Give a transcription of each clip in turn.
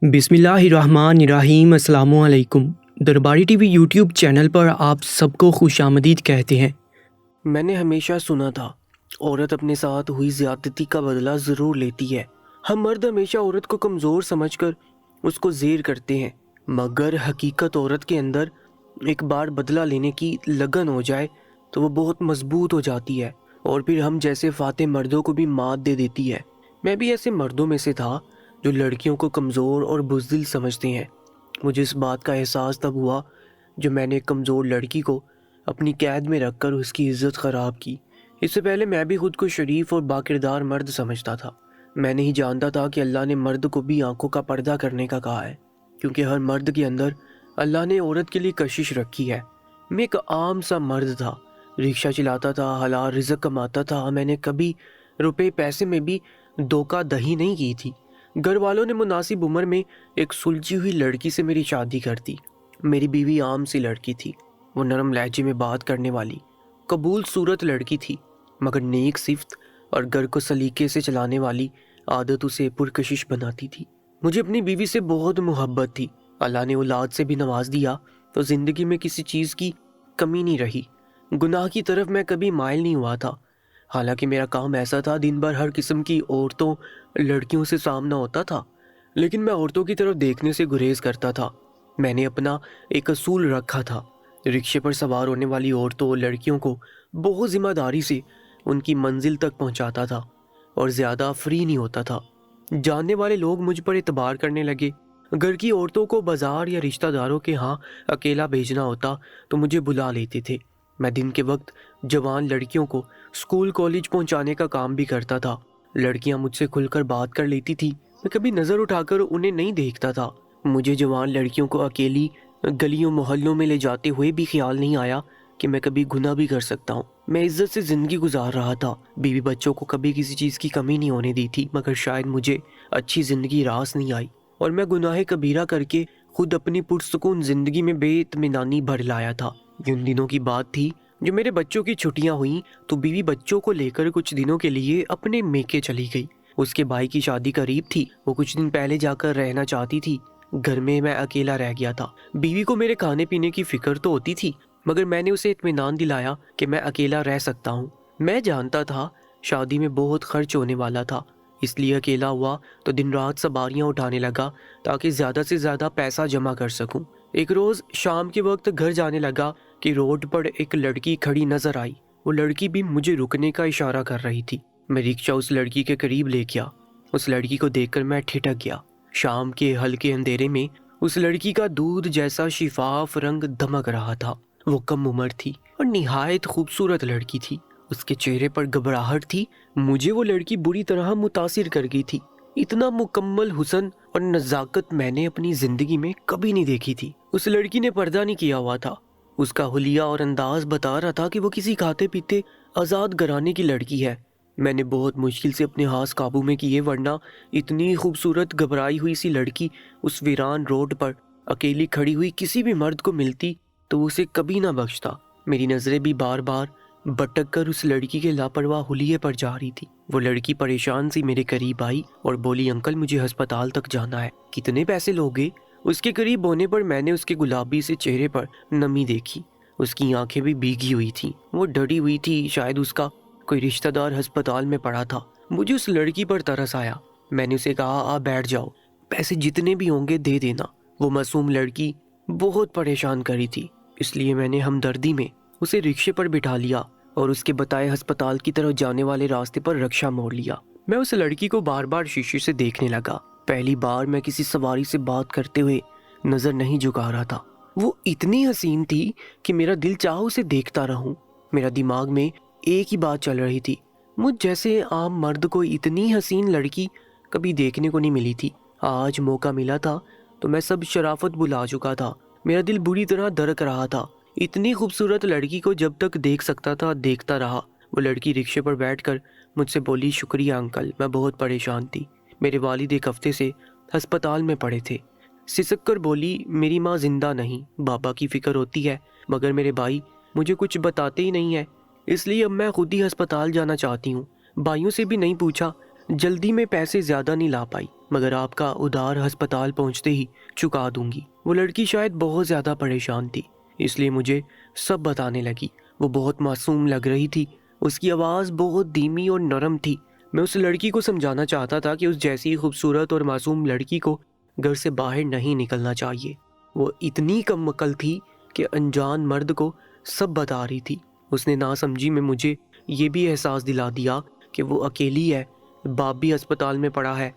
बिस्मिल्लाहिर्रहमानिर्रहीम। अस्सलामुअलैकुम। दरबारी टीवी यूट्यूब चैनल पर आप सबको खुशामदीद कहते हैं। मैंने हमेशा सुना था औरत अपने साथ हुई ज़्यादती का बदला ज़रूर लेती है। हम मर्द हमेशा औरत को कमज़ोर समझकर उसको ज़ेर करते हैं, मगर हकीकत औरत के अंदर एक बार बदला लेने की लगन हो जाए तो वो बहुत मजबूत हो जाती है और फिर हम जैसे फाते मर्दों को भी मात दे देती है। मैं भी ऐसे मर्दों में से था जो लड़कियों को कमज़ोर और बुज़दिल समझते हैं। मुझे इस बात का एहसास तब हुआ जब मैंने एक कमज़ोर लड़की को अपनी कैद में रखकर उसकी इज्जत ख़राब की। इससे पहले मैं भी खुद को शरीफ और बाकिरदार मर्द समझता था। मैं नहीं जानता था कि अल्लाह ने मर्द को भी आंखों का पर्दा करने का कहा है, क्योंकि हर मर्द के अंदर अल्लाह ने औरत के लिए कशिश रखी है। मैं एक आम सा मर्द था, रिक्शा चलाता था, हलाल रिज़्क कमाता था। मैंने कभी रुपए पैसे में भी धोखा दही नहीं की थी। घर वालों ने मुनासिब उम्र में एक सुलझी हुई लड़की से मेरी शादी कर दी। मेरी बीवी आम सी लड़की थी। वो नरम लहजे में बात करने वाली कबूल सूरत लड़की थी, मगर नेक सिफ्त और घर को सलीके से चलाने वाली आदत उसे पुरकशिश बनाती थी। मुझे अपनी बीवी से बहुत मोहब्बत थी। अल्लाह ने औलाद से भी नवाज दिया तो ज़िंदगी में किसी चीज़ की कमी नहीं रही। गुनाह की तरफ मैं कभी माइल नहीं हुआ था। हालांकि मेरा काम ऐसा था, दिन भर हर किस्म की औरतों लड़कियों से सामना होता था, लेकिन मैं औरतों की तरफ देखने से गुरेज करता था। मैंने अपना एक असूल रखा था, रिक्शे पर सवार होने वाली औरतों और लड़कियों को बहुत ज़िम्मेदारी से उनकी मंजिल तक पहुंचाता था और ज़्यादा फ्री नहीं होता था। जानने वाले लोग मुझ पर एतबार करने लगे। घर की औरतों को बाजार या रिश्तेदारों के यहाँ अकेला भेजना होता तो मुझे बुला लेते थे। मैं दिन के वक्त जवान लड़कियों को स्कूल कॉलेज पहुंचाने का काम भी करता था। लड़कियां मुझसे खुलकर बात कर लेती थी। मैं कभी नज़र उठाकर उन्हें नहीं देखता था। मुझे जवान लड़कियों को अकेली गलियों मोहल्लों में ले जाते हुए भी ख्याल नहीं आया कि मैं कभी गुनाह भी कर सकता हूँ। मैं इज्जत से ज़िंदगी गुजार रहा था। बीवी बच्चों को कभी किसी चीज़ की कमी नहीं होने दी थी, मगर शायद मुझे अच्छी ज़िंदगी रास नहीं आई और मैं गुनाह कबीरा करके खुद अपनी पुरसुकून ज़िंदगी में बेइत्मीनानी भर लाया था। ये उन दिनों की बात थी जो मेरे बच्चों की छुट्टियां हुई तो बीवी बच्चों को लेकर कुछ दिनों के लिए अपने मेके चली गई। उसके भाई की शादी करीब थी, वो कुछ दिन पहले जाकर रहना चाहती थी। घर में मैं अकेला रह गया था। बीवी को मेरे खाने पीने की फिक्र तो होती थी, मगर मैंने उसे इत्मीनान दिलाया कि मैं अकेला रह सकता हूँ। मैं जानता था शादी में बहुत खर्च होने वाला था, इसलिए अकेला हुआ तो दिन रात सवारियाँ उठाने लगा ताकि ज़्यादा से ज़्यादा पैसा जमा कर सकूँ। एक रोज़ शाम के वक्त घर जाने लगा कि रोड पर एक लड़की खड़ी नजर आई। वो लड़की भी मुझे रुकने का इशारा कर रही थी। मैं रिक्शा उस लड़की के करीब ले गया। उस लड़की को देखकर मैं ठिठक गया। शाम के हल्के अंधेरे में उस लड़की का दूध जैसा शिफाफ रंग दमक रहा था। वो कम उम्र थी और निहायत खूबसूरत लड़की थी। उसके चेहरे पर घबराहट थी। मुझे वो लड़की बुरी तरह मुतासिर कर गई थी। इतना मुकम्मल हुस्न और नज़ाकत मैंने अपनी जिंदगी में कभी नहीं देखी थी। उस लड़की ने पर्दा नहीं किया हुआ था। उसका हुलिया और अंदाज बता रहा था कि वो किसी खाते पीते आज़ाद घराने की लड़की है। मैंने बहुत मुश्किल से अपने हाथ काबू में किए, वरना इतनी खूबसूरत घबराई हुई सी लड़की उस वीरान रोड पर अकेली खड़ी हुई किसी भी मर्द को मिलती तो उसे कभी ना बख्शता। मेरी नज़रें भी बार बार भटक कर उस लड़की के लापरवाह हुलिये पर जा रही थी। वो लड़की परेशान सी मेरे करीब आई और बोली, अंकल मुझे अस्पताल तक जाना है, कितने पैसे लोगे? उसके करीब होने पर मैंने उसके गुलाबी से चेहरे पर नमी देखी। उसकी आंखें भी भीगी हुई थीं। वो डरी हुई थी, शायद उसका कोई रिश्तेदार अस्पताल में पड़ा था। मुझे उस लड़की पर तरस आया। मैंने उसे कहा, आप बैठ जाओ, पैसे जितने भी होंगे दे देना। वो मासूम लड़की बहुत परेशान करी थी, इसलिए मैंने हमदर्दी में उसे रिक्शे पर बिठा लिया और उसके बताए अस्पताल की तरफ जाने वाले रास्ते पर रिक्शा मोड़ लिया। मैं उस लड़की को बार बार शीशे से देखने लगा। पहली बार मैं किसी सवारी से बात करते हुए नजर नहीं झुका रहा था। वो इतनी हसीन थी कि मेरा दिल चाह उसे देखता रहूं। मेरा दिमाग में एक ही बात चल रही थी, मुझ जैसे आम मर्द को इतनी हसीन लड़की कभी देखने को नहीं मिली थी। आज मौका मिला था तो मैं सब शराफत भुला चुका था। मेरा दिल बुरी तरह धड़क रहा था। इतनी खूबसूरत लड़की को जब तक देख सकता था देखता रहा। वो लड़की रिक्शे पर बैठकर मुझसे बोली, शुक्रिया अंकल, मैं बहुत परेशान थी। मेरे वालिद एक हफ्ते से अस्पताल में पड़े थे। सिसक कर बोली, मेरी माँ जिंदा नहीं, बाबा की फिक्र होती है, मगर मेरे भाई मुझे कुछ बताते ही नहीं है, इसलिए अब मैं खुद ही अस्पताल जाना चाहती हूँ। भाइयों से भी नहीं पूछा, जल्दी में पैसे ज़्यादा नहीं ला पाई, मगर आपका उधार अस्पताल पहुंचते ही चुका दूंगी। वो लड़की शायद बहुत ज़्यादा परेशान थी, इसलिए मुझे सब बताने लगी। वो बहुत मासूम लग रही थी, उसकी आवाज़ बहुत धीमी और नरम थी। मैं उस लड़की को समझाना चाहता था कि उस जैसी खूबसूरत और मासूम लड़की को घर से बाहर नहीं निकलना चाहिए। वो इतनी कम अकल थी कि अनजान मर्द को सब बता रही थी। उसने नासमझी में मुझे ये भी एहसास दिला दिया कि वो अकेली है, बाप भी अस्पताल में पड़ा है।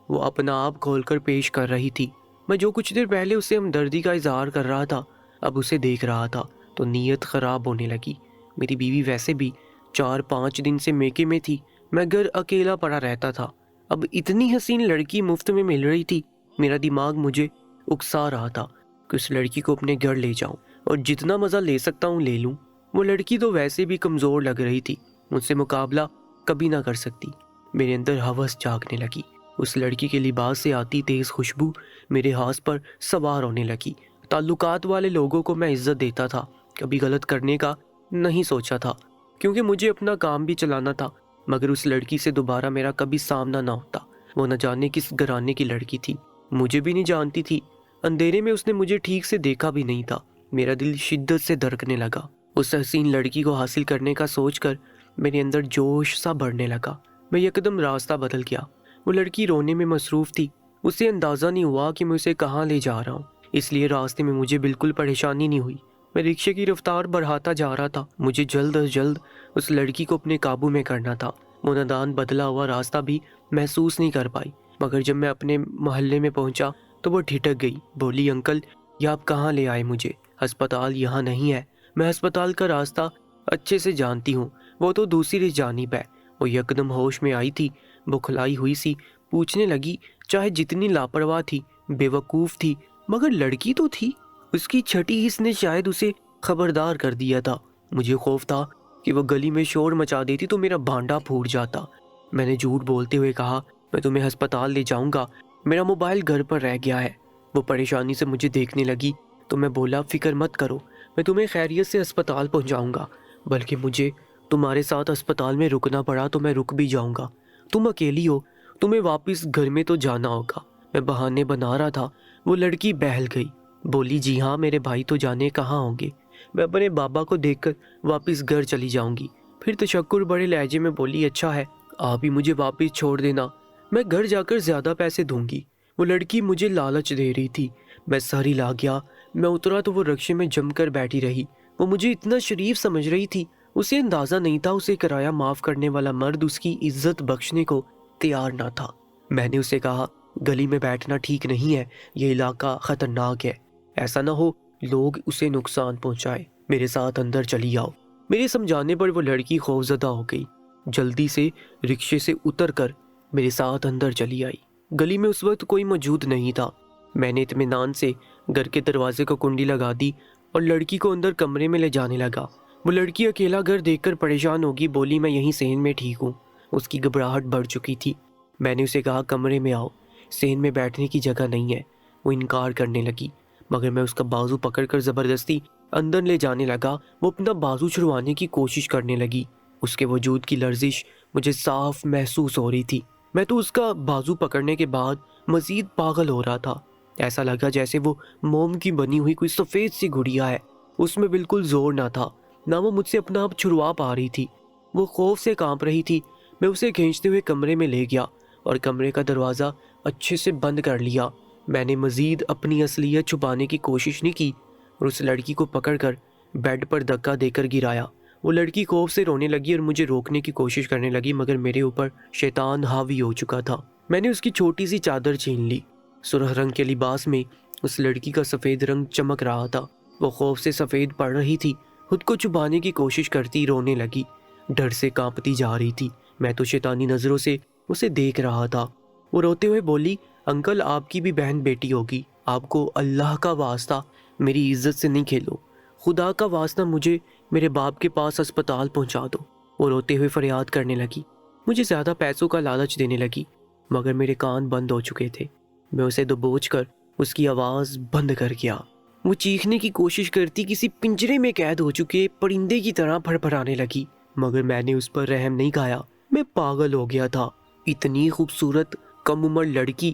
वो अपना आप खोलकर पेश कर रही थी। मैं जो कुछ देर पहले उससे हमदर्दी का इजहार कर रहा था, अब उसे देख रहा था तो नीयत ख़राब होने लगी। मेरी बीवी वैसे भी 4-5 दिन से मेके में थी, मैं घर अकेला पड़ा रहता था। अब इतनी हसीन लड़की मुफ्त में मिल रही थी। मेरा दिमाग मुझे उकसा रहा था कि उस लड़की को अपने घर ले जाऊं और जितना मज़ा ले सकता हूं ले लूं। वो लड़की तो वैसे भी कमज़ोर लग रही थी, मुझसे मुकाबला कभी ना कर सकती। मेरे अंदर हवस जागने लगी। उस लड़की के लिबास से आती तेज़ खुशबू मेरे हाथ पर सवार होने लगी। ताल्लुकात वाले लोगों को मैं इज्जत देता था, कभी गलत करने का नहीं सोचा था, क्योंकि मुझे अपना काम भी चलाना था। मगर उस लड़की से दोबारा मेरा कभी सामना ना होता। वो न जाने किस घराने की लड़की थी, मुझे भी नहीं जानती थी। अंधेरे में उसने मुझे ठीक से देखा भी नहीं था। मेरा दिल शिद्दत से धड़कने लगा। उस हसीन लड़की को हासिल करने का सोचकर मेरे अंदर जोश सा बढ़ने लगा। मैं यकदम रास्ता बदल गया। वो लड़की रोने में मसरूफ़ थी। उसे अंदाज़ा नहीं हुआ कि मैं उसे कहाँ ले जा रहा हूँ, इसलिए रास्ते में मुझे बिल्कुल परेशानी नहीं हुई। मैं रिक्शे की रफ्तार बढ़ाता जा रहा था। मुझे जल्द अज जल्द उस लड़की को अपने काबू में करना था। वो नादान बदला हुआ रास्ता भी महसूस नहीं कर पाई, मगर जब मैं अपने मोहल्ले में पहुंचा तो वो ठिठक गई। बोली, अंकल ये आप कहाँ ले आए मुझे? अस्पताल यहाँ नहीं है। मैं अस्पताल का रास्ता अच्छे से जानती हूँ, वो तो दूसरी जानिब है। वो यकदम होश में आई थी, बुखलाई हुई सी पूछने लगी। चाहे जितनी लापरवाह थी, बेवकूफ़ थी, मगर लड़की तो थी। उसकी छठी हिस्स ने शायद उसे खबरदार कर दिया था। मुझे खौफ था कि वो गली में शोर मचा देती तो मेरा भांडा फूट जाता। मैंने झूठ बोलते हुए कहा, मैं तुम्हें अस्पताल ले जाऊंगा, मेरा मोबाइल घर पर रह गया है। वो परेशानी से मुझे देखने लगी तो मैं बोला, फिक्र मत करो, मैं तुम्हें खैरियत से अस्पताल पहुंचाऊंगा। बल्कि मुझे तुम्हारे साथ अस्पताल में रुकना पड़ा तो मैं रुक भी जाऊंगा। तुम अकेली हो, तुम्हें वापस घर में तो जाना होगा। मैं बहाने बना रहा था। वो लड़की बहल गई। बोली, जी हाँ, मेरे भाई तो जाने कहाँ होंगे। मैं अपने बाबा को देखकर वापस घर चली जाऊंगी। फिर तशक्कुर बड़े लहजे में बोली, अच्छा है, आप ही मुझे वापस छोड़ देना, मैं घर जाकर ज़्यादा पैसे दूंगी। वो लड़की मुझे लालच दे रही थी। मैं सर हिला गया। मैं उतरा तो वो रिक्शे में जमकर बैठी रही। वो मुझे इतना शरीफ समझ रही थी। उसे अंदाज़ा नहीं था उसे किराया माफ़ करने वाला मर्द उसकी इज्जत बख्शने को तैयार ना था। मैंने उसे कहा, गली में बैठना ठीक नहीं है, ये इलाका ख़तरनाक है, ऐसा ना हो लोग उसे नुकसान पहुंचाए, मेरे साथ अंदर चली आओ। मेरे समझाने पर वो लड़की खौफजदा हो गई। जल्दी से रिक्शे से उतर कर मेरे साथ अंदर चली आई। गली में उस वक्त कोई मौजूद नहीं था। मैंने इत्मीनान से घर के दरवाजे को कुंडी लगा दी और लड़की को अंदर कमरे में ले जाने लगा। वो लड़की अकेला घर देखकर परेशान होगी। बोली, मैं यहीं सेन में ठीक हूँ। उसकी घबराहट बढ़ चुकी थी। मैंने उसे कहा, कमरे में आओ, सेन में बैठने की जगह नहीं है। वो इनकार करने लगी, मगर मैं उसका बाजू पकड़कर ज़बरदस्ती अंदर ले जाने लगा। वो अपना बाजू छुड़वाने की कोशिश करने लगी। उसके वजूद की लर्जिश मुझे साफ महसूस हो रही थी। मैं तो उसका बाजू पकड़ने के बाद मज़ीद पागल हो रहा था। ऐसा लगा जैसे वो मोम की बनी हुई कोई सफ़ेद सी गुड़िया है। उसमें बिल्कुल जोर ना था, ना वो मुझसे अपना आप छुड़वा पा रही थी। वो खौफ से कांप रही थी। मैं उसे खींचते हुए कमरे में ले गया और कमरे का दरवाज़ा अच्छे से बंद कर लिया। मैंने मज़ीद अपनी असलियत छुपाने की कोशिश नहीं की और उस लड़की को पकड़कर बेड पर धक्का देकर गिराया। वो लड़की खौफ से रोने लगी और मुझे रोकने की कोशिश करने लगी, मगर मेरे ऊपर शैतान हावी हो चुका था। मैंने उसकी छोटी सी चादर छीन ली। सुरख रंग के लिबास में उस लड़की का सफ़ेद रंग चमक रहा था। वो खौफ से सफ़ेद पड़ रही थी। खुद को छुपाने की कोशिश करती रोने लगी, डर से कांपती जा रही थी। मैं तो शैतानी नज़रों से उसे देख रहा था। वो रोते हुए बोली, अंकल आपकी भी बहन बेटी होगी, आपको अल्लाह का वास्ता मेरी इज्जत से नहीं खेलो, खुदा का वास्ता मुझे मेरे बाप के पास अस्पताल पहुंचा दो। वो रोते हुए फरियाद करने लगी। मुझे ज़्यादा पैसों का लालच देने लगी, मगर मेरे कान बंद हो चुके थे। मैं उसे दबोच कर उसकी आवाज़ बंद कर गया। वो चीखने की कोशिश करती किसी पिंजरे में कैद हो चुके परिंदे की तरह फड़फड़ाने लगी, मगर मैंने उस पर रहम नहीं खाया। मैं पागल हो गया था। اتنی خوبصورت کم عمر لڑکی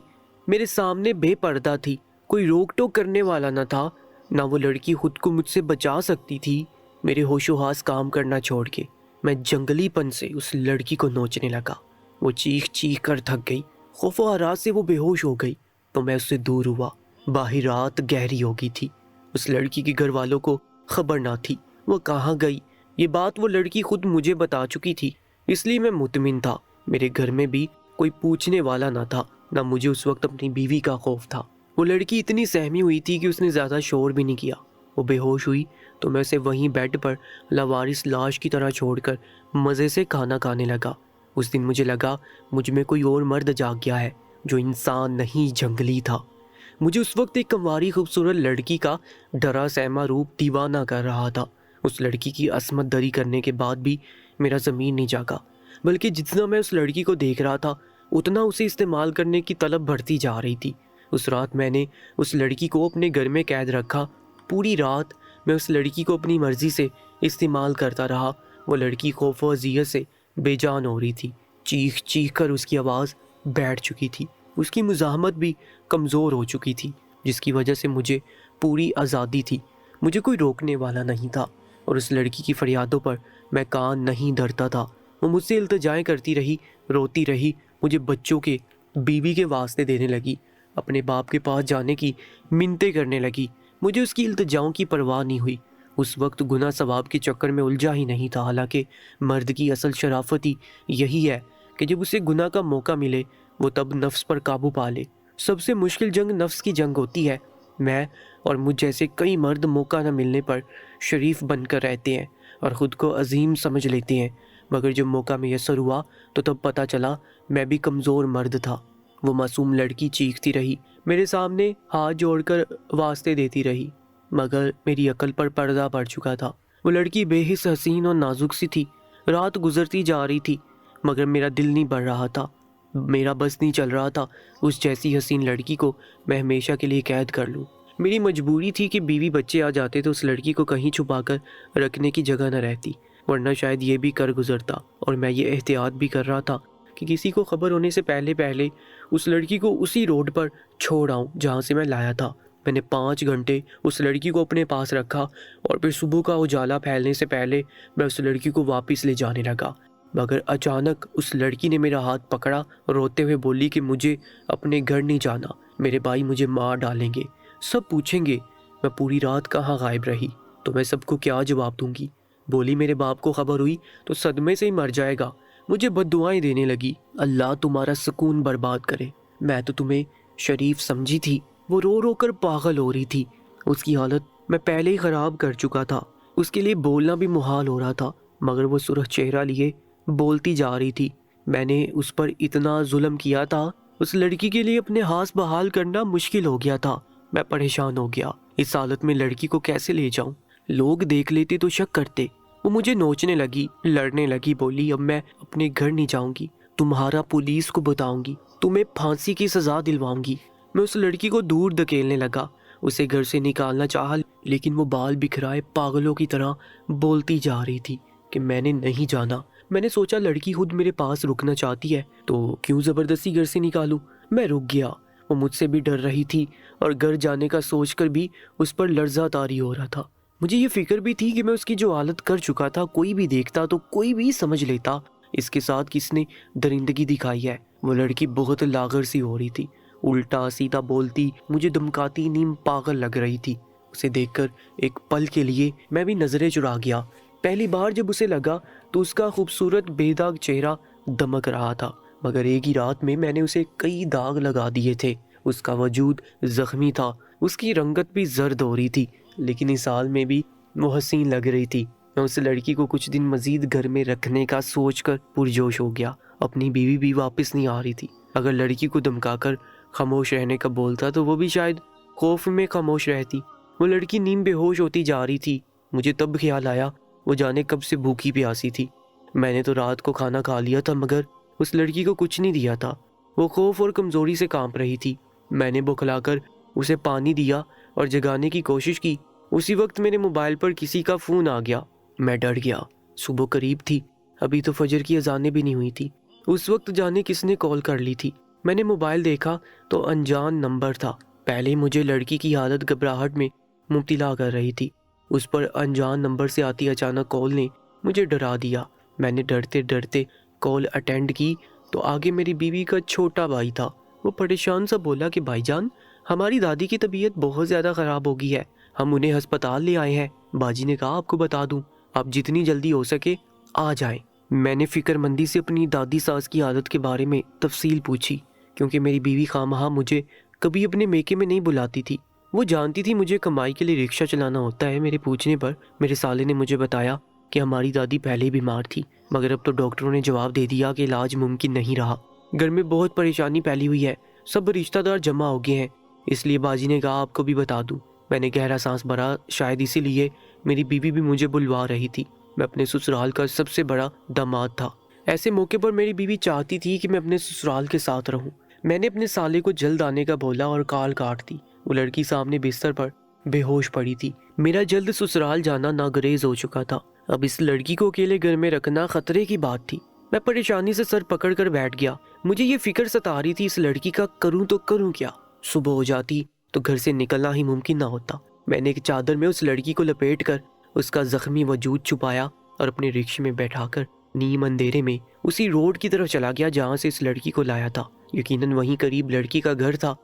میرے سامنے بے پردہ تھی، کوئی روک ٹوک کرنے والا نہ تھا، نہ وہ لڑکی خود کو مجھ سے بچا سکتی تھی۔ میرے ہوش و حواس کام کرنا چھوڑ کے میں جنگلی پن سے اس لڑکی کو نوچنے لگا۔ وہ چیخ چیخ کر تھک گئی، خوف و ہراس سے وہ بے ہوش ہو گئی تو میں اس سے دور ہوا۔ باہر رات گہری ہو گئی تھی، اس لڑکی کے گھر والوں کو خبر نہ تھی وہ کہاں گئی۔ یہ بات وہ لڑکی خود مجھے بتا چکی تھی، اس لیے میں مطمئن تھا۔ میرے گھر میں بھی کوئی پوچھنے والا نہ تھا، نہ مجھے اس وقت اپنی بیوی کا خوف تھا۔ وہ لڑکی اتنی سہمی ہوئی تھی کہ اس نے زیادہ شور بھی نہیں کیا۔ وہ بے ہوش ہوئی تو میں اسے وہیں بیڈ پر لاوارث لاش کی طرح چھوڑ کر مزے سے کھانا کھانے لگا۔ اس دن مجھے لگا مجھ میں کوئی اور مرد جاگ گیا ہے جو انسان نہیں جنگلی تھا۔ مجھے اس وقت ایک کنواری خوبصورت لڑکی کا ڈرا سہما روپ دیوانہ کر رہا تھا۔ اس لڑکی کی عصمت دری کرنے کے بعد بھی میرا ضمیر نہیں جاگا، بلکہ جتنا میں اس لڑکی کو دیکھ رہا تھا اتنا اسے استعمال کرنے کی طلب بڑھتی جا رہی تھی۔ اس رات میں نے اس لڑکی کو اپنے گھر میں قید رکھا۔ پوری رات میں اس لڑکی کو اپنی مرضی سے استعمال کرتا رہا۔ وہ لڑکی خوف و اذیت سے بے جان ہو رہی تھی، چیخ چیخ کر اس کی آواز بیٹھ چکی تھی، اس کی مزاحمت بھی کمزور ہو چکی تھی، جس کی وجہ سے مجھے پوری آزادی تھی، مجھے کوئی روکنے والا نہیں تھا، اور اس لڑکی کی فریادوں پر میں کان نہیں دھرتا تھا۔ وہ مجھ سے التجائیں کرتی رہی، روتی رہی، مجھے بچوں کے، بیوی کے واسطے دینے لگی، اپنے باپ کے پاس جانے کی منتیں کرنے لگی۔ مجھے اس کی التجاؤں کی پرواہ نہیں ہوئی۔ اس وقت گناہ ثواب کے چکر میں الجھا ہی نہیں تھا، حالانکہ مرد کی اصل شرافت ہی یہی ہے کہ جب اسے گناہ کا موقع ملے وہ تب نفس پر قابو پا لے۔ سب سے مشکل جنگ نفس کی جنگ ہوتی ہے۔ میں اور مجھ جیسے کئی مرد موقع نہ ملنے پر شریف بن کر رہتے ہیں اور خود کو عظیم سمجھ لیتے ہیں، مگر جب موقع میسر ہوا تو تب پتہ چلا میں بھی کمزور مرد تھا۔ وہ معصوم لڑکی چیختی رہی، میرے سامنے ہاتھ جوڑ کر واسطے دیتی رہی، مگر میری عقل پر پردہ پڑ چکا تھا۔ وہ لڑکی بے حس، حسین اور نازک سی تھی۔ رات گزرتی جا رہی تھی مگر میرا دل نہیں بڑھ رہا تھا، میرا بس نہیں چل رہا تھا اس جیسی حسین لڑکی کو میں ہمیشہ کے لیے قید کر لوں۔ میری مجبوری تھی کہ بیوی بچے آ جاتے تو اس لڑکی کو کہیں چھپا کر رکھنے کی جگہ نہ رہتی، ورنہ شاید یہ بھی کر گزرتا۔ اور میں یہ احتیاط بھی کر رہا تھا کہ کسی کو خبر ہونے سے پہلے اس لڑکی کو اسی روڈ پر چھوڑ آؤں جہاں سے میں لایا تھا۔ میں نے 5 گھنٹے اس لڑکی کو اپنے پاس رکھا اور پھر صبح کا اجالا پھیلنے سے پہلے میں اس لڑکی کو واپس لے جانے لگا، مگر اچانک اس لڑکی نے میرا ہاتھ پکڑا، روتے ہوئے بولی کہ مجھے اپنے گھر نہیں جانا، میرے بھائی مجھے مار ڈالیں گے، سب پوچھیں گے میں پوری رات کہاں غائب رہی تو میں سب کو کیا جواب دوں گی۔ بولی میرے باپ کو خبر ہوئی تو صدمے سے ہی مر جائے گا۔ مجھے بد دعائیں دینے لگی، اللہ تمہارا سکون برباد کرے، میں تو تمہیں شریف سمجھی تھی۔ وہ رو رو کر پاگل ہو رہی تھی، اس کی حالت میں پہلے ہی خراب کر چکا تھا، اس کے لیے بولنا بھی محال ہو رہا تھا، مگر وہ سرخ چہرہ لیے بولتی جا رہی تھی۔ میں نے اس پر اتنا ظلم کیا تھا، اس لڑکی کے لیے اپنے ہاتھ بحال کرنا مشکل ہو گیا تھا۔ میں پریشان ہو گیا، اس حالت میں لڑکی کو کیسے لے جاؤں؟ لوگ دیکھ لیتے تو شک کرتے۔ وہ مجھے نوچنے لگی، لڑنے لگی، بولی اب میں اپنے گھر نہیں جاؤں گی، تمہارا پولیس کو بتاؤں گی، تمہیں پھانسی کی سزا دلواؤں گی۔ میں اس لڑکی کو دور دھکیلنے لگا، اسے گھر سے نکالنا چاہا، لیکن وہ بال بکھرائے پاگلوں کی طرح بولتی جا رہی تھی کہ میں نے نہیں جانا۔ میں نے سوچا لڑکی خود میرے پاس رکنا چاہتی ہے تو کیوں زبردستی گھر سے نکالوں۔ میں رک گیا، وہ مجھ سے بھی ڈر رہی تھی اور گھر جانے کا سوچ کر بھی اس پر لرزہ طاری ہو رہا تھا۔ مجھے یہ فکر بھی تھی کہ میں اس کی جو حالت کر چکا تھا کوئی بھی دیکھتا تو کوئی بھی سمجھ لیتا اس کے ساتھ کس نے درندگی دکھائی ہے۔ وہ لڑکی بہت لاغر سی ہو رہی تھی، الٹا سیدھا بولتی، مجھے دمکاتی، نیم پاگل لگ رہی تھی۔ اسے دیکھ کر ایک پل کے لیے میں بھی نظریں چرا گیا۔ پہلی بار جب اسے لگا تو اس کا خوبصورت بے داغ چہرہ دمک رہا تھا، مگر ایک ہی رات میں نے اسے کئی داغ لگا دیے تھے۔ اس کا وجود زخمی تھا، اس کی رنگت بھی زرد ہو رہی تھی، لیکن اس حال میں بھی وہ حسین لگ رہی تھی۔ میں اس لڑکی کو کچھ دن مزید گھر میں رکھنے کا سوچ کر پرجوش ہو گیا۔ اپنی بیوی بھی واپس نہیں آ رہی تھی، اگر لڑکی کو دمکا کر خاموش رہنے کا بولتا تو وہ بھی شاید خوف میں خاموش رہتی۔ وہ لڑکی نیم بے ہوش ہوتی جا رہی تھی۔ مجھے تب خیال آیا وہ جانے کب سے بھوکی پیاسی تھی۔ میں نے تو رات کو کھانا کھا لیا تھا مگر اس لڑکی کو کچھ نہیں دیا تھا، وہ خوف اور کمزوری سے کانپ رہی تھی۔ میں نے بکھلا کر اسے پانی دیا اور جگانے کی کوشش کی۔ اسی وقت میرے موبائل پر کسی کا فون آ گیا، میں ڈر گیا۔ صبح قریب تھی، ابھی تو فجر کی اذانیں بھی نہیں ہوئی تھی۔ اس وقت جانے کس نے کال کر لی تھی۔ میں نے موبائل دیکھا تو انجان نمبر تھا۔ پہلے مجھے لڑکی کی حالت گھبراہٹ میں مبتلا کر رہی تھی، اس پر انجان نمبر سے آتی اچانک کال نے مجھے ڈرا دیا۔ میں نے ڈرتے ڈرتے کال اٹینڈ کی تو آگے میری بیوی کا چھوٹا بھائی تھا۔ وہ پریشان سا بولا کہ بھائی جان، ہماری دادی کی طبیعت بہت زیادہ خراب ہو گئی ہے، ہم انہیں ہسپتال لے آئے ہیں۔ باجی نے کہا آپ کو بتا دوں، آپ جتنی جلدی ہو سکے آ جائیں۔ میں نے فکر مندی سے اپنی دادی ساس کی حالت کے بارے میں تفصیل پوچھی، کیونکہ میری بیوی خواہ مجھے کبھی اپنے میکے میں نہیں بلاتی تھی۔ وہ جانتی تھی مجھے کمائی کے لیے رکشہ چلانا ہوتا ہے۔ میرے پوچھنے پر میرے سالے نے مجھے بتایا کہ ہماری دادی پہلے ہی بیمار تھی، مگر اب تو ڈاکٹروں نے جواب دے دیا کہ علاج ممکن نہیں رہا۔ گھر میں بہت پریشانی پھیلی ہوئی ہے، سب رشتہ دار جمع ہو گئے ہیں، اس لیے باجی نے کہا آپ کو بھی بتا دوں۔ میں نے گہرا سانس بھرا، شاید اسی لیے میری بیوی بھی مجھے بلوا رہی تھی۔ میں اپنے سسرال کا سب سے بڑا داماد تھا۔ ایسے موقع پر میری بیوی چاہتی تھی کہ میں اپنے سسرال کے ساتھ رہوں۔ میں نے اپنے سالے کو جلد آنے کا بولا اور کال کاٹ دی۔ وہ لڑکی سامنے بستر پر بے ہوش پڑی تھی۔ میرا جلد سسرال جانا ناگزیر ہو چکا تھا۔ اب اس لڑکی کو اکیلے گھر میں رکھنا خطرے کی بات تھی۔ میں پریشانی سے سر پکڑ کر بیٹھ گیا۔ مجھے یہ فکر ستا رہی تھی، اس لڑکی کا کروں تو کروں کیا؟ صبح ہو جاتی تو گھر سے نکلنا ہی ممکن نہ ہوتا۔ میں نے ایک چادر میں اس لڑکی کو لپیٹ کر اس کا زخمی وجود چھپایا اور اپنے رکشے میں بیٹھا کر نیم اندھیرے میں اسی روڈ کی طرف چلا گیا جہاں سے اس لڑکی کو لایا تھا۔ یقیناً وہیں قریب لڑکی کا گھر تھا۔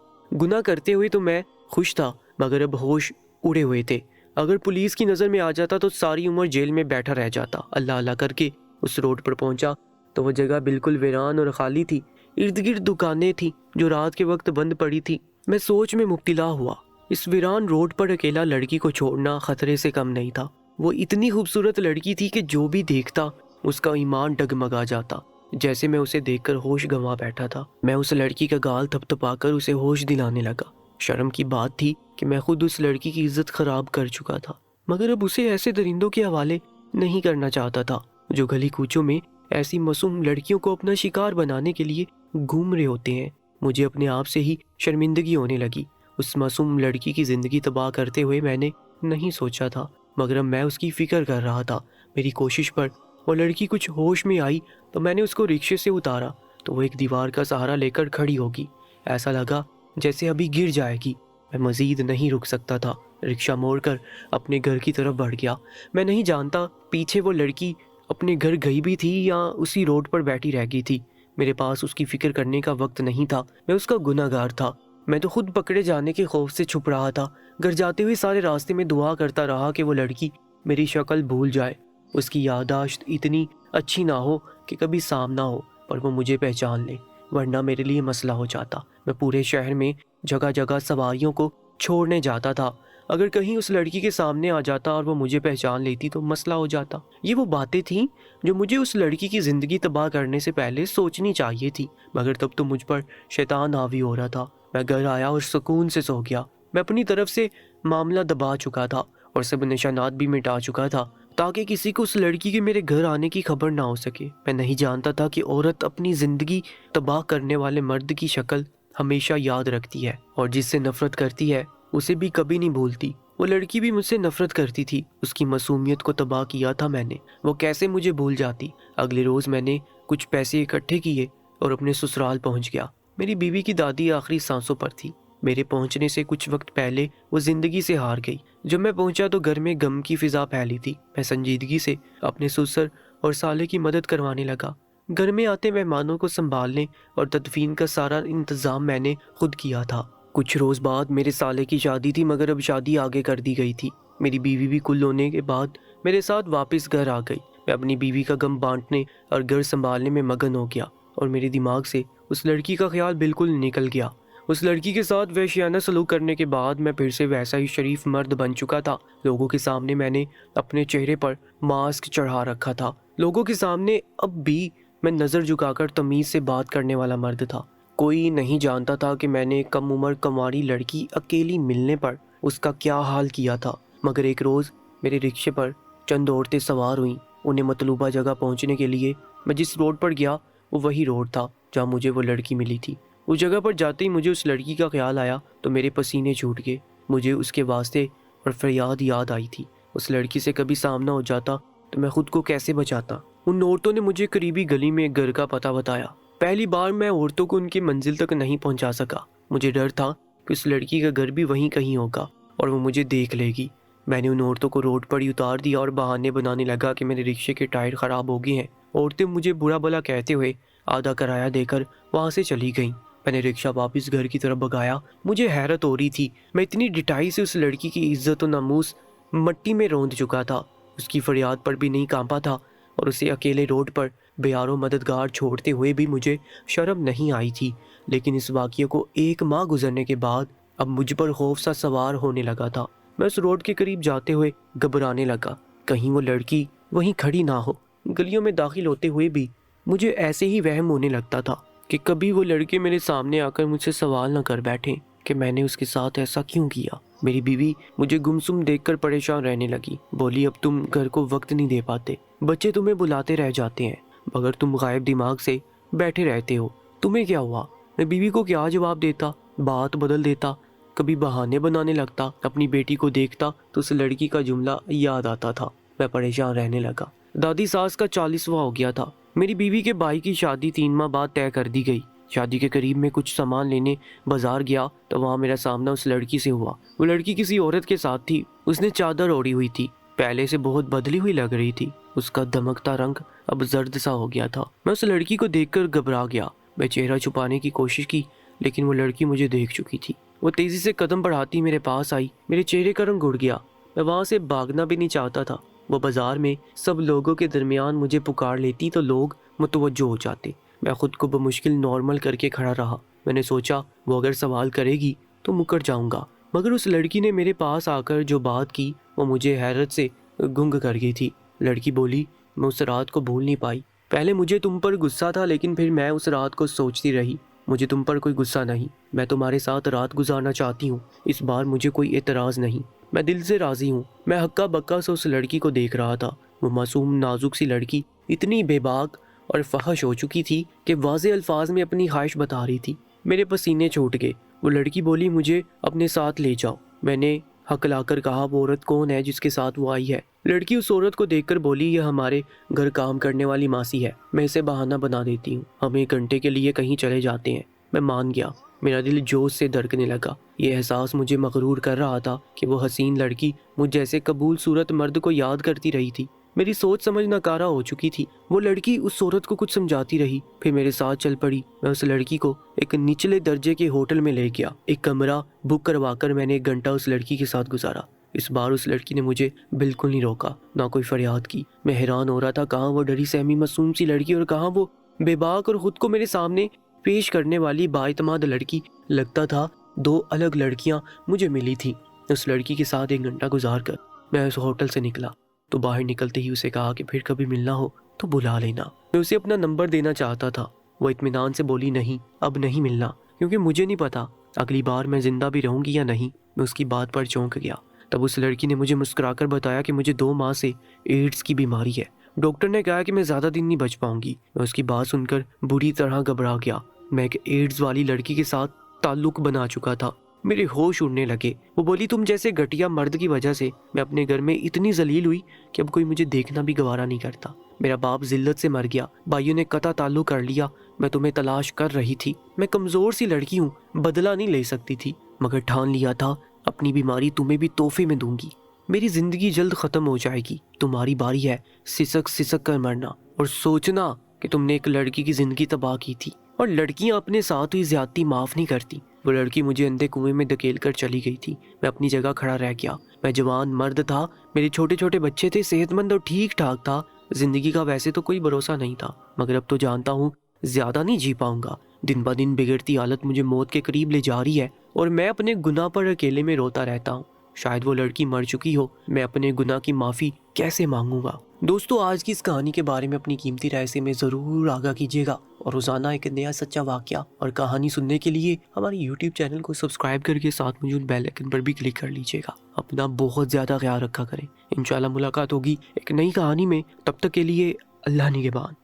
گناہ کرتے ہوئے تو میں خوش تھا، مگر اب ہوش اڑے ہوئے تھے۔ اگر پولیس کی نظر میں آ جاتا تو ساری عمر جیل میں بیٹھا رہ جاتا۔ اللہ اللہ کر کے اس روڈ پر پہنچا تو وہ جگہ بالکل ویران اور خالی تھی۔ ارد گرد دکانیں تھیں جو رات کے وقت بند پڑی تھی۔ میں سوچ میں مبتلا ہوا۔ اس ویران روڈ پر اکیلا لڑکی کو چھوڑنا خطرے سے کم نہیں تھا۔ وہ اتنی خوبصورت لڑکی تھی کہ جو بھی دیکھتا اس کا ایمان ڈگمگا جاتا۔ جیسے میں اسے دیکھ کر ہوش گنوا بیٹھا تھا۔ میں اس لڑکی کا گال تھپ تھپا کر اسے ہوش دلانے لگا۔ شرم کی بات تھی کہ میں خود اس لڑکی کی عزت خراب کر چکا تھا، مگر اب اسے ایسے درندوں کے حوالے نہیں کرنا چاہتا تھا جو گلی کوچوں میں ایسی معصوم لڑکیوں کو اپنا شکار بنانے کے لیے گھوم رہے ہوتے ہیں۔ مجھے اپنے آپ سے ہی شرمندگی ہونے لگی۔ اس معصوم لڑکی کی زندگی تباہ کرتے ہوئے میں نے نہیں سوچا تھا، مگر اب میں اس کی فکر کر رہا تھا۔ میری کوشش پر وہ لڑکی کچھ ہوش میں آئی تو میں نے اس کو رکشے سے اتارا تو وہ ایک دیوار کا سہارا لے کر کھڑی ہوگی۔ ایسا لگا جیسے ابھی گر جائے گی۔ میں مزید نہیں رک سکتا تھا، رکشہ موڑ کر اپنے گھر کی طرف بڑھ گیا۔ میں نہیں جانتا پیچھے وہ لڑکی اپنے گھر گئی بھی تھی یا اسی روڈ پر بیٹھی رہ گئی تھی۔ میرے پاس اس کی فکر کرنے کا وقت نہیں تھا، میں اس کا گناہ گار تھا۔ میں تو خود پکڑے جانے کے خوف سے چھپ رہا تھا۔ گھر جاتے ہوئے سارے راستے میں دعا کرتا رہا کہ وہ لڑکی میری شکل بھول جائے، اس کی یادداشت اتنی اچھی نہ ہو کہ کبھی سامنا ہو پر وہ مجھے پہچان لے، ورنہ میرے لیے مسئلہ ہو جاتا۔ میں پورے شہر میں جگہ جگہ سواریوں کو چھوڑنے جاتا تھا۔ اگر کہیں اس لڑکی کے سامنے آ جاتا اور وہ مجھے پہچان لیتی تو مسئلہ ہو جاتا۔ یہ وہ باتیں تھیں جو مجھے اس لڑکی کی زندگی تباہ کرنے سے پہلے سوچنی چاہیے تھی، مگر تب تو مجھ پر شیطان حاوی ہو رہا تھا۔ میں گھر آیا اور سکون سے سو گیا۔ میں اپنی طرف سے معاملہ دبا چکا تھا اور سب نشانات بھی مٹا چکا تھا تاکہ کسی کو اس لڑکی کے میرے گھر آنے کی خبر نہ ہو سکے۔ میں نہیں جانتا تھا کہ عورت اپنی زندگی تباہ کرنے والے مرد کی شکل ہمیشہ یاد رکھتی ہے اور جس سے نفرت کرتی ہے اسے بھی کبھی نہیں بھولتی۔ وہ لڑکی بھی مجھ سے نفرت کرتی تھی، اس کی معصومیت کو تباہ کیا تھا میں نے، وہ کیسے مجھے بھول جاتی۔ اگلے روز میں نے کچھ پیسے اکٹھے کیے اور اپنے سسرال پہنچ گیا۔ میری بیوی کی دادی آخری سانسوں پر تھی۔ میرے پہنچنے سے کچھ وقت پہلے وہ زندگی سے ہار گئی۔ جب میں پہنچا تو گھر میں غم کی فضا پھیلی تھی۔ میں سنجیدگی سے اپنے سسر اور سالے کی مدد کروانے لگا۔ گھر میں آتے مہمانوں کو سنبھالنے اور تدفین کا سارا انتظام میں نے خود کیا تھا۔ کچھ روز بعد میرے سالے کی شادی تھی، مگر اب شادی آگے کر دی گئی تھی۔ میری بیوی بھی کل ہونے کے بعد میرے ساتھ واپس گھر آ گئی۔ میں اپنی بیوی کا غم بانٹنے اور گھر سنبھالنے میں مگن ہو گیا اور میرے دماغ سے اس لڑکی کا خیال بالکل نکل گیا۔ اس لڑکی کے ساتھ وحشیانہ سلوک کرنے کے بعد میں پھر سے ویسا ہی شریف مرد بن چکا تھا۔ لوگوں کے سامنے میں نے اپنے چہرے پر ماسک چڑھا رکھا تھا۔ لوگوں کے سامنے اب بھی میں نظر جھکا کر تمیز سے بات کرنے والا مرد تھا۔ کوئی نہیں جانتا تھا کہ میں نے کم عمر کنواری لڑکی اکیلی ملنے پر اس کا کیا حال کیا تھا، مگر ایک روز میرے رکشے پر چند عورتیں سوار ہوئیں۔ انہیں مطلوبہ جگہ پہنچنے کے لیے میں جس روڈ پر گیا وہ وہی روڈ تھا جہاں مجھے وہ لڑکی ملی تھی۔ اس جگہ پر جاتے ہی مجھے اس لڑکی کا خیال آیا تو میرے پسینے چھوٹ گئے۔ مجھے اس کے واسطے اور فریاد یاد آئی تھی۔ اس لڑکی سے کبھی سامنا ہو جاتا تو میں خود کو کیسے بچاتا۔ उन औरतों ने मुझे करीबी गली में एक घर का पता बताया। पहली बार मैं औरतों को उनकी मंजिल तक नहीं पहुंचा सका। मुझे डर था कि उस लड़की का घर भी वहीं कहीं होगा और वो मुझे देख लेगी। मैंने उन औरतों को रोड पर ही उतार दिया और बहाने बनाने लगा कि मेरे रिक्शे के टायर ख़राब हो गए हैं। औरतें मुझे बुरा भला कहते हुए आधा किराया देकर वहाँ से चली गईं। मैंने रिक्शा वापस घर की तरफ भगाया। मुझे हैरत हो रही थी, मैं इतनी डिठाई से उस लड़की की इज्जत और नामूस मट्टी में रौंद चुका था। उसकी फरियाद पर भी नहीं कांपा था और उसे अकेले रोड पर बेयारो मददगार छोड़ते हुए भी मुझे शर्म नहीं आई थी। लेकिन इस वाक़ये को 1 माह गुजरने के बाद अब मुझ पर खौफ सा सवार होने लगा था। मैं उस रोड के करीब जाते हुए घबराने लगा, कहीं वो लड़की वहीं खड़ी ना हो। गलियों में दाखिल होते हुए भी मुझे ऐसे ही वहम होने लगता था कि कभी वो लड़के मेरे सामने आकर मुझसे सवाल न कर बैठें कि मैंने उसके साथ ऐसा क्यों किया। मेरी बीवी मुझे गुमसुम देखकर परेशान रहने लगी। बोली, अब तुम घर को वक्त नहीं दे पाते, बच्चे तुम्हें बुलाते रह जाते हैं, मगर तुम गायब दिमाग से बैठे रहते हो। तुम्हें क्या हुआ? मैं बीवी को क्या जवाब देता? बात बदल देता, कभी बहाने बनाने लगता। अपनी बेटी को देखता तो उस लड़की का जुमला याद आता था। मैं परेशान रहने लगा। दादी सास का 40वां हो गया था। मेरी बीवी के भाई की शादी 3 माह बाद तय कर दी गई। शादी के करीब में कुछ सामान लेने बाजार गया तो वहाँ मेरा सामना उस लड़की से हुआ। वो लड़की किसी औरत के साथ थी। उसने चादर ओढ़ी हुई थी, पहले से बहुत बदली हुई लग रही थी। उसका दमकता रंग अब जर्द सा हो गया था। मैं उस लड़की को देखकर घबरा गया। मैं चेहरा छुपाने की कोशिश की, लेकिन वो लड़की मुझे देख चुकी थी। वो तेजी से कदम बढ़ाती मेरे पास आई। मेरे चेहरे का रंग उड़ गया। मैं वहाँ से भागना भी नहीं चाहता था। वो बाजार में सब लोगों के दरमियान मुझे पुकार लेती तो लोग मुतवज्जो हो जाते। मैं खुद को बमुश्किल नॉर्मल करके खड़ा रहा। मैंने सोचा वो अगर सवाल करेगी तो मुकर जाऊंगा, मगर उस लड़की ने मेरे पास आकर जो बात की वो मुझे हैरत से गुंग कर गई थी। लड़की बोली, मैं उस रात को भूल नहीं पाई। पहले मुझे तुम पर गुस्सा था, लेकिन फिर मैं उस रात को सोचती रही। मुझे तुम पर कोई गुस्सा नहीं, मैं तुम्हारे साथ रात गुजारना चाहती हूँ। इस बार मुझे कोई एतराज़ नहीं, मैं दिल से राज़ी हूँ। मैं हक्का बक्का से उस लड़की को देख रहा था। वो मासूम नाजुक सी लड़की इतनी बेबाक और फहश हो चुकी थी कि वाज़े अल्फाज में अपनी ख्वाहिश बता रही थी। मेरे पसीने छूट गए। वो लड़की बोली, मुझे अपने साथ ले जाओ। मैंने हकलाकर कहा, वो औरत कौन है जिसके साथ वो आई है? लड़की उस औरत को देखकर बोली, यह हमारे घर काम करने वाली मासी है। मैं इसे बहाना बना देती हूँ, हम 1 घंटे के लिए कहीं चले जाते हैं। मैं मान गया। मेरा दिल जोश से धड़कने लगा। ये एहसास मुझे मगरूर कर रहा था कि वो हसीन लड़की मुझ जैसे कबूल सूरत मर्द को याद करती रही थी। मेरी सोच समझ नाकारा हो चुकी थी। वो लड़की उस औरत को कुछ समझाती रही, फिर मेरे साथ चल पड़ी। मैं उस लड़की को एक निचले दर्जे के होटल में ले गया। एक कमरा बुक करवाकर मैंने 1 घंटा उस लड़की के साथ गुजारा। इस बार उस लड़की ने मुझे बिल्कुल नहीं रोका, ना कोई फरियाद की। मैं हैरान हो रहा था, कहाँ वो डरी सहमी मासूम सी लड़की और कहाँ वो बेबाक और खुद को मेरे सामने पेश करने वाली बाइतमाद लड़की। लगता था 2 अलग लड़कियां मुझे मिली थीं। उस लड़की के साथ 1 घंटा गुजार कर मैं उस होटल से निकला तो बाहर निकलते ही उसे कहा कि फिर कभी मिलना हो तो बुला लेना। मैं उसे अपना नंबर देना चाहता था। वो इत्मीनान से बोली, नहीं, अब नहीं मिलना, क्योंकि मुझे नहीं पता अगली बार मैं जिंदा भी रहूंगी या नहीं। मैं उसकी बात पर चौंक गया। तब उस लड़की ने मुझे मुस्कुराकर बताया कि मुझे 2 माह से एड्स की बीमारी है। डॉक्टर ने कहा कि मैं ज़्यादा दिन नहीं बच पाऊंगी। मैं उसकी बात सुनकर बुरी तरह घबरा गया। मैं एक एड्स वाली लड़की के साथ ताल्लुक बना चुका था। मेरे होश उड़ने लगे। वो बोली, तुम जैसे घटिया मर्द की वजह से मैं अपने घर में इतनी जलील हुई कि अब कोई मुझे देखना भी गवारा नहीं करता। मेरा बाप जिल्लत से मर गया, भाइयों ने कता ताल्लुक कर लिया। मैं तुम्हें तलाश कर रही थी। मैं कमज़ोर सी लड़की हूँ, बदला नहीं ले सकती थी, मगर ठान लिया था अपनी बीमारी तुम्हें भी तोहफे में दूंगी। मेरी जिंदगी जल्द ख़त्म हो जाएगी, तुम्हारी बारी है सिसक सिसक कर मरना और सोचना कि तुमने एक लड़की की ज़िंदगी तबाह की थी। और लड़कियां अपने साथ हुई ज्यादती माफ़ नहीं करती। वो लड़की मुझे अंधे कुएं में धकेल कर चली गई थी। मैं अपनी जगह खड़ा रह गया। मैं जवान मर्द था, मेरे छोटे छोटे बच्चे थे, सेहतमंद और ठीक ठाक था। जिंदगी का वैसे तो कोई भरोसा नहीं था, मगर अब तो जानता हूँ ज्यादा नहीं जी पाऊंगा। दिन ब दिन बिगड़ती हालत मुझे मौत के करीब ले जा रही है और मैं अपने गुनाह पर अकेले में रोता रहता हूँ। शायद वो लड़की मर चुकी हो, मैं अपने गुनाह की माफ़ी कैसे मांगूंगा। दोस्तों, आज की इस कहानी के बारे में अपनी कीमती राय से हमें ज़रूर आगाह कीजिएगा और रोज़ाना एक नया सच्चा वाक़या और कहानी सुनने के लिए हमारे YouTube चैनल को सब्सक्राइब करके साथ मौजूद बेल आइकन पर भी क्लिक कर लीजिएगा। अपना बहुत ज़्यादा ख्याल रखा करें। इंशाल्लाह मुलाकात होगी एक नई कहानी में। तब तक के लिए अल्लाह निगहबान।